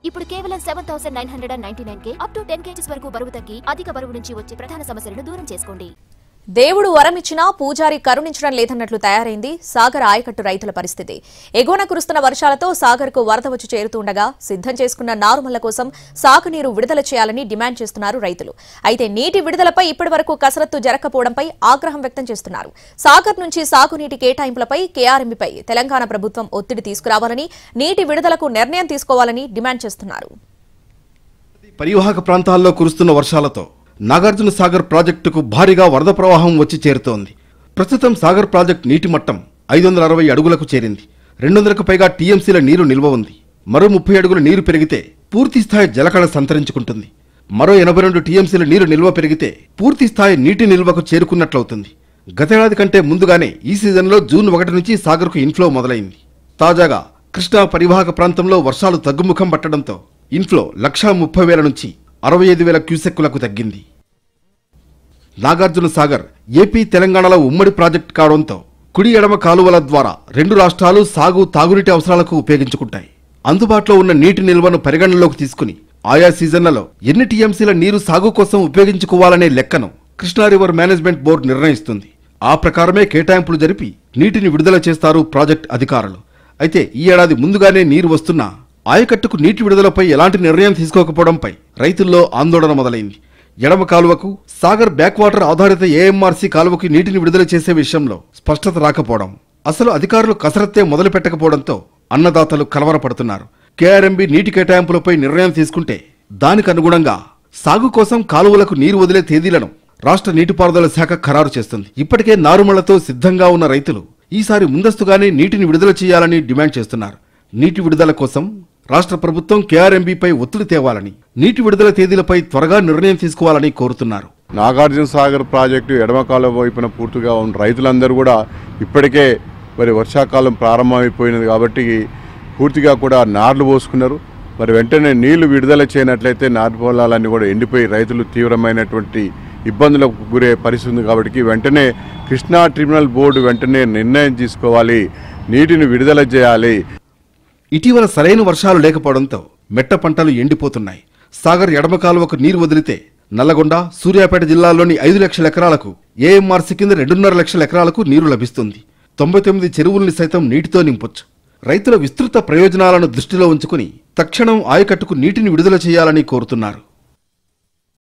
ఇప్పుడు కేవలం 7999కే up to 10 kgs వరకు బరువు తగ్గి అధిక బరువు నుంచి వచ్చే ప్రధాన సమస్యలను దూరం చేసుకోండి. దేవుడు వరమిచ్చినా పూజారి కరుణించడం లేదన్నట్లు తయారైంది సాగర్ ఆయకట్టు రైతుల పరిస్థితి. ఎగువన కురుస్తున్న వర్షాలతో సాగర్కు వరద వచ్చి చేరుతుండగా సిద్ధం చేసుకున్న నారుమళ్ల కోసం సాగునీరు విడుదల చేయాలని డిమాండ్ చేస్తున్నారు రైతులు. అయితే నీటి విడుదలపై ఇప్పటివరకు కసరత్తు జరగకపోవడంపై ఆగ్రహం వ్యక్తం చేస్తున్నారు. సాగర్ నుంచి సాగునీటి కేటాయింపులపై కేఆర్ఎంబీపై తెలంగాణ ప్రభుత్వం ఒత్తిడి తీసుకురావాలని, నీటి విడుదలకు నిర్ణయం తీసుకోవాలని డిమాండ్ చేస్తున్నారు. పరివాహక ప్రాంతాల్లో కురుస్తున్న వర్షాలతో నాగార్జున సాగర్ ప్రాజెక్టుకు భారీగా వరద ప్రవాహం వచ్చి చేరుతోంది. ప్రస్తుతం సాగర్ ప్రాజెక్టు నీటి మట్టం 560 అడుగులకు చేరింది. 200కు పైగా టీఎంసీల నీరు నిల్వ ఉంది. మరో 30 అడుగుల నీరు పెరిగితే పూర్తిస్థాయి జలకళ సంతరించుకుంటుంది. మరో 82 టీఎంసీల నీరు నిల్వ పెరిగితే పూర్తిస్థాయి నీటి నిల్వకు చేరుకున్నట్లవుతుంది. గతేడాది కంటే ముందుగానే ఈ సీజన్లో జూన్ 1 నుంచి సాగర్కు ఇన్ఫ్లో మొదలైంది. తాజాగా కృష్ణా పరివాహక ప్రాంతంలో వర్షాలు తగ్గుముఖం పట్టడంతో ఇన్ఫ్లో 1,30,000 నుంచి 65,000 క్యూసెక్కులకు తగ్గింది. నాగార్జున సాగర్ ఏపీ తెలంగాణలో ఉమ్మడి ప్రాజెక్టు కావడంతో కుడి ఎడమ కాలువల ద్వారా రెండు రాష్ట్రాలు సాగు తాగునీటి అవసరాలకు ఉపయోగించుకుంటాయి. అందుబాటులో ఉన్న నీటి నిల్వను పరిగణనలోకి తీసుకుని ఆయా సీజన్లలో ఎన్ని టీఎంసీల నీరు సాగు కోసం ఉపయోగించుకోవాలనే లెక్కను కృష్ణా రివర్ మేనేజ్మెంట్ బోర్డు నిర్ణయిస్తుంది. ఆ ప్రకారమే కేటాయింపులు జరిపి నీటిని విడుదల చేస్తారు ప్రాజెక్టు అధికారులు. అయితే ఈ ఏడాది ముందుగానే నీరు వస్తున్నా ఆయకట్టుకు నీటి విడుదలపై ఎలాంటి నిర్ణయం తీసుకోకపోవడంపై రైతుల్లో ఆందోళన మొదలైంది. ఎడమ కాలువకు సాగర్ బ్యాక్ వాటర్ ఆధారిత ఏఎంఆర్సీ కాలువకు నీటిని విడుదల చేసే విషయంలో స్పష్టత రాకపోవడం, అసలు అధికారులు కసరత్తే మొదలు పెట్టకపోవడంతో అన్నదాతలు కలవరపడుతున్నారు. కేఆర్ఎంబీ నీటి కేటాయింపులపై నిర్ణయం తీసుకుంటే దానికి అనుగుణంగా సాగు కోసం కాలువలకు నీరు వదిలే తేదీలను రాష్ట్ర నీటిపారుదల శాఖ ఖరారు చేస్తుంది. ఇప్పటికే నారుమళ్లతో సిద్ధంగా ఉన్న రైతులు ఈసారి ముందస్తుగానే నీటిని విడుదల చేయాలని డిమాండ్ చేస్తున్నారు. నీటి విడుదల కోసం రాష్ట్ర ప్రభుత్వం కేఆర్ఎంబీపై ఒత్తిడి తేవాలని, నీటి విడుదల తేదీలపై త్వరగా నిర్ణయం తీసుకోవాలని కోరుతున్నారు. నాగార్జున సాగర్ ప్రాజెక్టు ఎడమ కాలువ వైపున పూర్తిగా ఉన్న రైతులందరూ కూడా ఇప్పటికే మరి వర్షాకాలం ప్రారంభమైపోయినది కాబట్టి పూర్తిగా కూడా నార్లు పోసుకున్నారు. మరి వెంటనే నీళ్లు విడుదల చేయనట్లయితే నారు పొలాలన్నీ కూడా ఎండిపోయి రైతులు తీవ్రమైనటువంటి ఇబ్బందులకు గురే పరిస్థితి ఉంది. కాబట్టి వెంటనే కృష్ణా ట్రిబ్యునల్ బోర్డు వెంటనే నిర్ణయం తీసుకోవాలి, నీటిని విడుదల చేయాలి. ఇటీవల సరైన వర్షాలు లేకపోవడంతో మెట్ట పంటలు ఎండిపోతున్నాయి. సాగర్ ఎడమ కాలువకు నీరు వదిలితే నల్లగొండ, సూర్యాపేట జిల్లాల్లోని 5 లక్షల ఎకరాలకు ఏఎంఆర్సీ కింద 2.5 లక్షల ఎకరాలకు నీరు లభిస్తుంది. 99 చెరువుల్ని సైతం నీటితో నింపొచ్చు. రైతుల విస్తృత ప్రయోజనాలను దృష్టిలో ఉంచుకుని తక్షణం ఆయకట్టుకు నీటిని విడుదల చేయాలని కోరుతున్నారు.